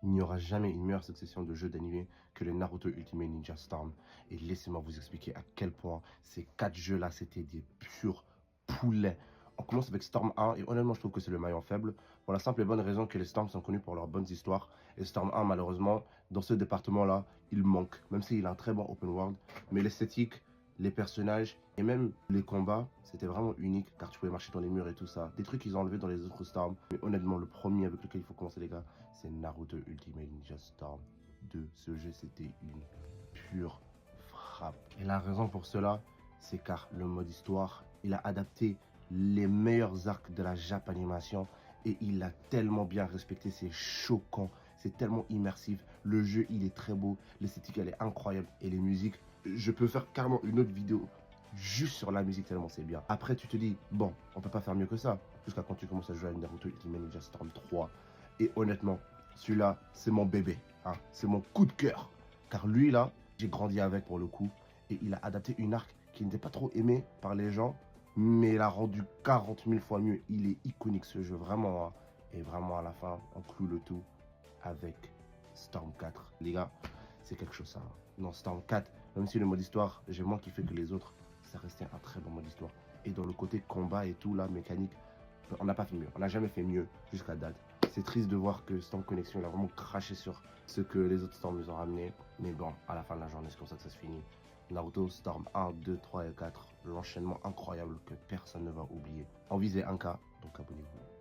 Il n'y aura jamais une meilleure succession de jeux d'animé que le Naruto Ultimate Ninja Storm. Et laissez-moi vous expliquer à quel point ces 4 jeux-là, c'était des purs poulets. On commence avec Storm 1 et honnêtement, je trouve que c'est le maillon faible. Pour la simple et bonne raison que les Storms sont connus pour leurs bonnes histoires. Et Storm 1, malheureusement, dans ce département-là, il manque. Même s'il a un très bon open world. Mais l'esthétique, les personnages et même les combats, c'était vraiment unique car tu pouvais marcher dans les murs et tout ça. Des trucs qu'ils ont enlevés dans les autres Storms. Mais honnêtement, le premier avec lequel il faut commencer les gars, c'est Naruto Ultimate Ninja Storm 2. Ce jeu, c'était une pure frappe. Et la raison pour cela, c'est car le mode histoire, il a adapté les meilleurs arcs de la Japanimation et il l'a tellement bien respecté, c'est choquant, c'est tellement immersif. Le jeu, il est très beau, l'esthétique, elle est incroyable et les musiques, je peux faire carrément une autre vidéo juste sur la musique tellement c'est bien. Après, tu te dis, bon, on peut pas faire mieux que ça, jusqu'à quand tu commences à jouer à Naruto Ultimate Ninja Storm 3. Et honnêtement, celui-là, c'est mon bébé, hein, c'est mon coup de cœur. Car lui, là, j'ai grandi avec pour le coup, et il a adapté une arc qui n'était pas trop aimée par les gens, mais il a rendu 40 000 fois mieux. Il est iconique ce jeu, vraiment, hein. Et vraiment, à la fin, on cloue le tout avec Storm 4. Les gars, c'est quelque chose ça. Hein. Non, Storm 4, même si le mode histoire, j'ai moins kiffé que les autres, ça restait un très bon mode histoire. Et dans le côté combat et tout, là, mécanique, on n'a pas fait mieux. On n'a jamais fait mieux jusqu'à date. C'est triste de voir que Storm Connection, il a vraiment craché sur ce que les autres Storms nous ont ramené. Mais bon, à la fin de la journée, c'est comme ça que ça se finit. Naruto Storm 1, 2, 3 et 4. L'enchaînement incroyable que personne ne va oublier. En visez 1K, donc abonnez-vous.